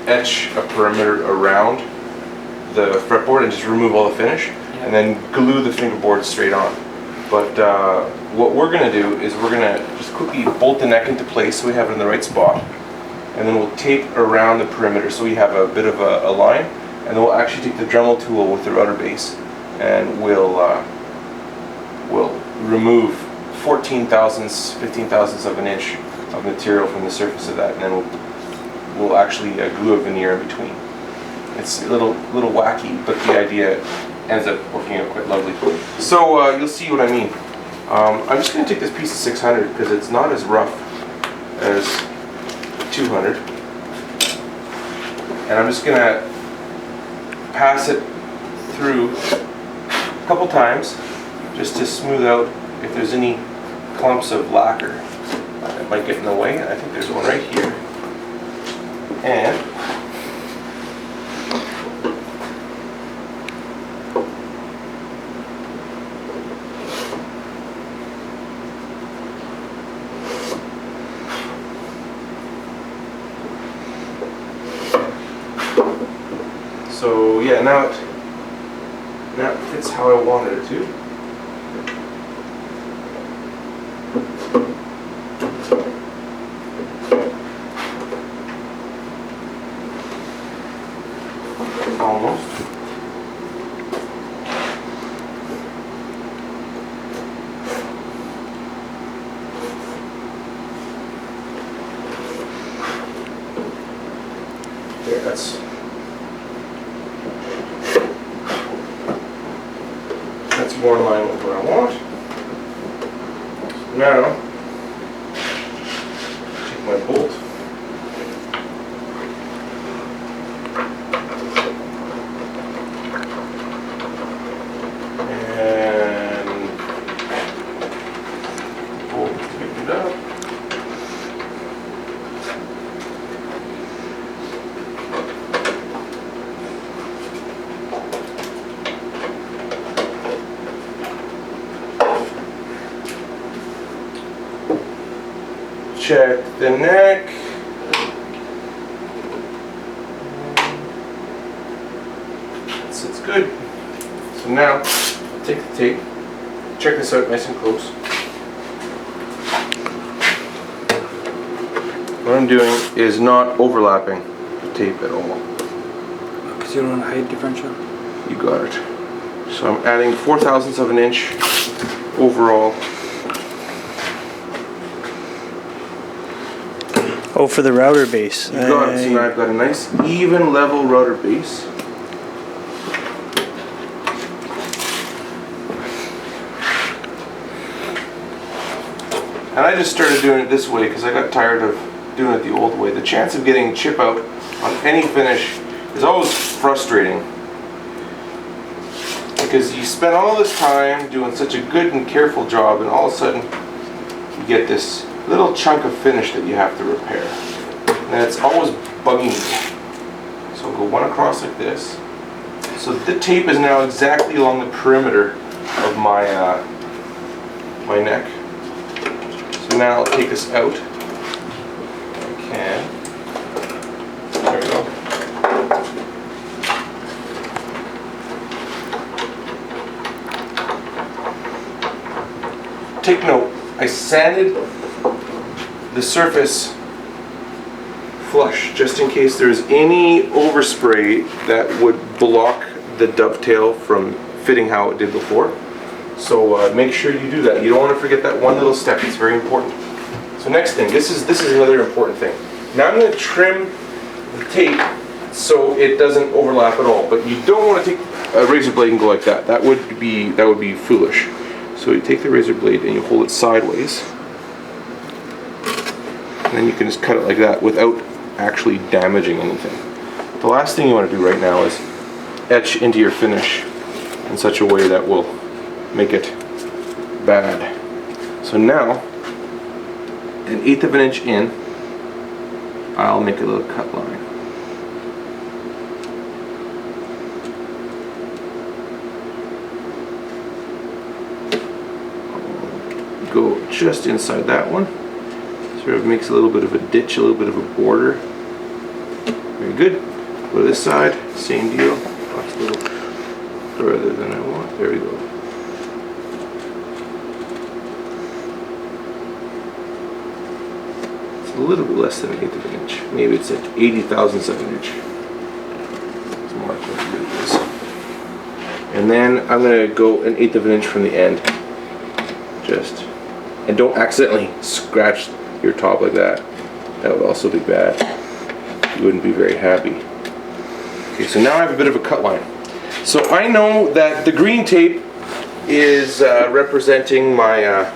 etch a perimeter around the fretboard and just remove all the finish, and then glue the fingerboard straight on. But what we're going to do is we're going to just quickly bolt the neck into place so we have it in the right spot, and then we'll tape around the perimeter so we have a bit of a line, and then we'll actually take the Dremel tool with the router base and we'll remove 14 thousandths, 15 thousandths of an inch of material from the surface of that, and then we'll actually glue a veneer in between. It's a little wacky, but the idea ends up working out quite lovely. So you'll see what I mean. I'm just going to take this piece of 600 because it's not as rough as 200, and I'm just going to pass it through a couple times just to smooth out if there's any clumps of lacquer that might get in the way. I think there's one right here. And so yeah, now it fits how I wanted it to. Almost. There, that's more in line with what I want. Now, take my bolt. Check the neck. That sits good. So now, I'll take the tape. Check this out nice and close. What I'm doing is not overlapping the tape at all. Because you don't want a height differential? You got it. So I'm adding 4 thousandths of an inch overall. Oh, for the router base. You got it. So now I've got a nice even level router base. And I just started doing it this way because I got tired of doing it the old way. The chance of getting chip out on any finish is always frustrating, because you spend all this time doing such a good and careful job, and all of a sudden you get this little chunk of finish that you have to repair, and it's always bugging me. So I'll go one across like this. So the tape is now exactly along the perimeter of my my neck. So now I'll take this out. If I can. There we go. Take note, I sanded the surface flush just in case there's any overspray that would block the dovetail from fitting how it did before. So make sure you do that. You don't want to forget that one little step. It's very important. So next thing, this is another important thing. Now I'm going to trim the tape so it doesn't overlap at all. But you don't want to take a razor blade and go like that. That would be foolish. So you take the razor blade and you hold it sideways, and then you can just cut it like that without actually damaging anything. The last thing you want to do right now is etch into your finish in such a way that will make it bad. So now, 1/8 of an inch in, I'll make a little cut line. Go just inside that one. Sort of makes a little bit of a ditch, a little bit of a border. Very good. Go to this side, same deal. That's a little further than I want. There we go. It's a little bit less than an eighth of an inch. Maybe it's an 80,000th of an inch. Let's mark what it is. And then I'm going to go an eighth of an inch from the end. Just, and don't accidentally scratch your top like that. That would also be bad. You wouldn't be very happy. Okay, so now I have a bit of a cut line. So I know that the green tape is representing my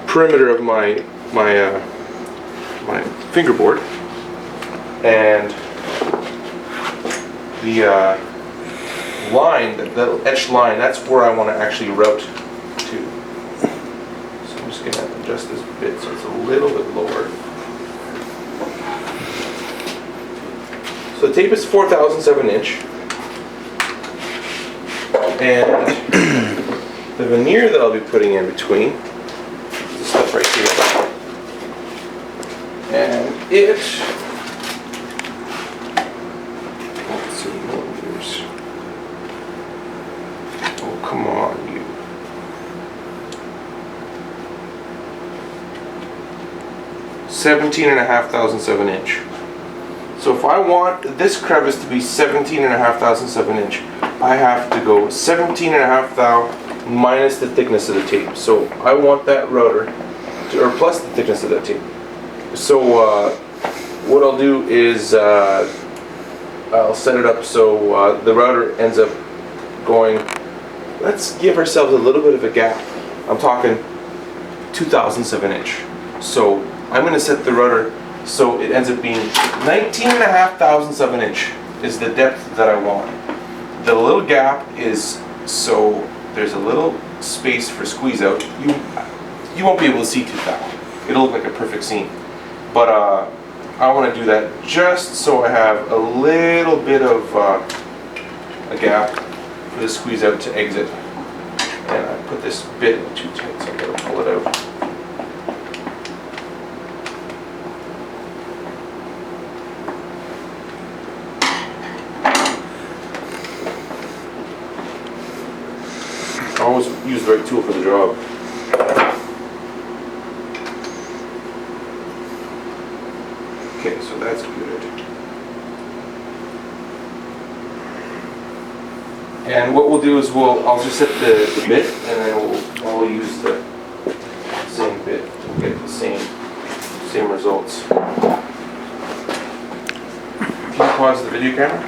perimeter of my fingerboard, and the line, the etched line, that's where I want to actually route to. So I'm just going to adjust this bit so it's a little bit lower. So the tape is 4/1000 of an inch, and the veneer that I'll be putting in between, this stuff right here, and it, let's see, millimeters. Oh, come on, you. $17.5 of an inch. So if I want this crevice to be 17.5 of an inch, I have to go 17.5 thou minus the thickness of the tape. So I want that router, or plus the thickness of that tape. So what I'll do is I'll set it up so the router ends up going, let's give ourselves a little bit of a gap. I'm talking 2/1000 of an inch. So I'm going to set the router so it ends up being 19.5 of an inch is the depth that I want. The little gap is so there's a little space for squeeze out. You won't be able to see tooth that. It'll look like a perfect seam. But I want to do that just so I have a little bit of a gap for the squeeze out to exit. And I put this bit in too tight, so I'm going to pull it out. Always use the right tool for the job. Okay, so that's good. And what we'll do is I'll just set the bit, and then we'll use the same bit to get the same results. Can you pause the video camera?